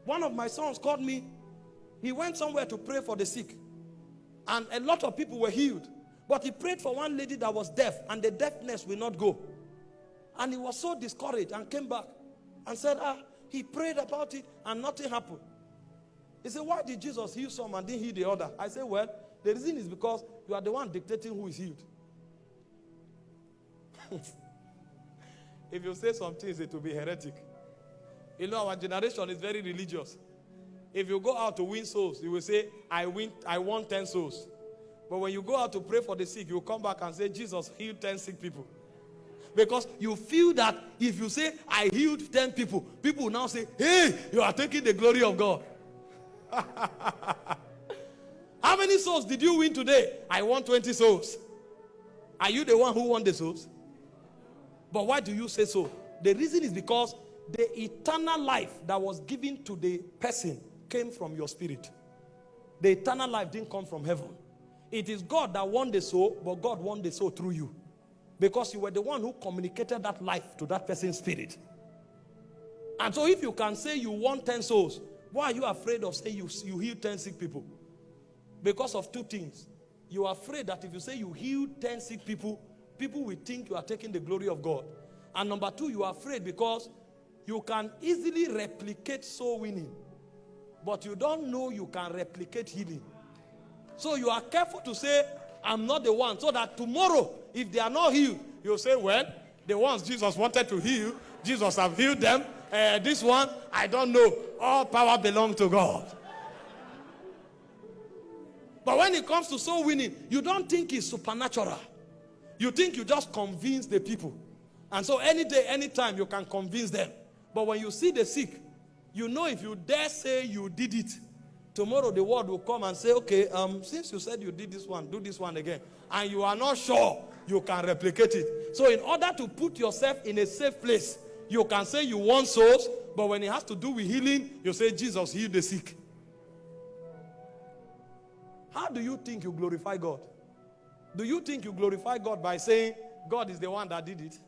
One of my sons called me. He went somewhere to pray for the sick. And a lot of people were healed. But he prayed for one lady that was deaf, and the deafness will not go. And he was so discouraged and came back and said, he prayed about it and nothing happened. He said, why did Jesus heal some and didn't heal the other? I said, well, the reason is because you are the one dictating who is healed. If you say some things, it will be heretic. You know, our generation is very religious. If you go out to win souls, you will say, I won 10 souls. But when you go out to pray for the sick, you will come back and say, Jesus healed 10 sick people. Because you feel that if you say, I healed 10 people, people will now say, hey, you are taking the glory of God. How many souls did you win today? I won 20 souls. Are you the one who won the souls? But why do you say so? The reason is because the eternal life that was given to the person came from your spirit. The eternal life didn't come from heaven. It is God that won the soul, but God won the soul through you. Because you were the one who communicated that life to that person's spirit. And so if you can say you won 10 souls, why are you afraid of saying you healed 10 sick people? Because of two things. You are afraid that if you say you healed 10 sick people, people will think you are taking the glory of God. And number two, you are afraid because you can easily replicate soul winning, but you don't know you can replicate healing. So you are careful to say, I'm not the one, so that tomorrow, if they are not healed, you'll say, well, the ones Jesus wanted to heal, Jesus have healed them. This one, I don't know. All power belongs to God. But when it comes to soul winning, you don't think it's supernatural. You think you just convince the people. And so any day, anytime, you can convince them. But when you see the sick, you know if you dare say you did it, tomorrow the word will come and say, okay, since you said you did this one, do this one again. And you are not sure you can replicate it. So in order to put yourself in a safe place, you can say you won souls, but when it has to do with healing, you say Jesus healed the sick. How do you think you glorify God? Do you think you glorify God by saying God is the one that did it?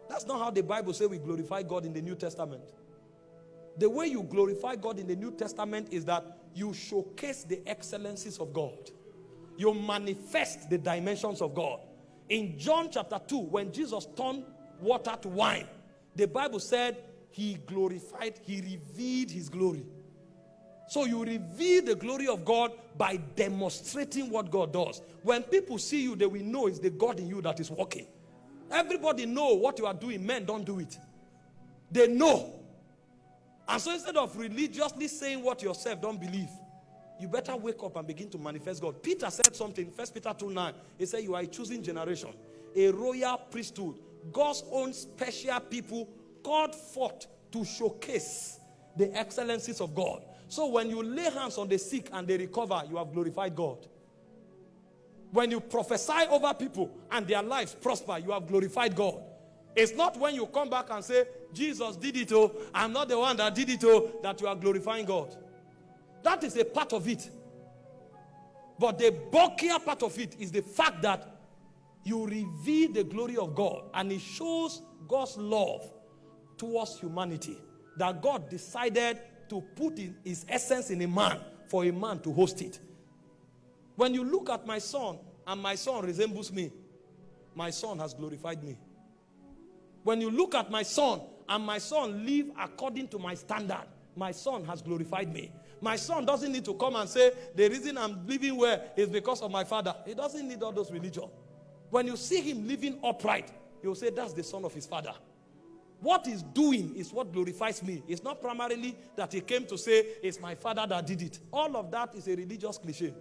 That's not how the Bible says we glorify God in the New Testament. The way you glorify God in the New Testament is that you showcase the excellencies of God. You manifest the dimensions of God. In John chapter 2, when Jesus turned water to wine, the Bible said he glorified, he revealed his glory. So you reveal the glory of God by demonstrating what God does. When people see you, they will know it's the God in you that is working. Everybody know what you are doing. Men don't do it. They know. And so instead of religiously saying what yourself don't believe, you better wake up and begin to manifest God. Peter said something, 1 Peter 2:9. He said, you are a choosing generation, a royal priesthood, God's own special people called forth to showcase the excellencies of God. So when you lay hands on the sick and they recover, you have glorified God. When you prophesy over people and their lives prosper, you have glorified God. It's not when you come back and say, Jesus did it, oh, I'm not the one that did it, oh, that you are glorifying God. That is a part of it. But the bulkier part of it is the fact that you reveal the glory of God, and it shows God's love towards humanity. That God decided to put in his essence in a man for a man to host it. When you look at my son and my son resembles me, my son has glorified me. When you look at my son and my son live according to my standard, my son has glorified me. My son doesn't need to come and say, the reason I'm living well is because of my father. He doesn't need all those religion. When you see him living upright, you'll say, that's the son of his father. What he's doing is what glorifies me. It's not primarily that he came to say, it's my father that did it. All of that is a religious cliche.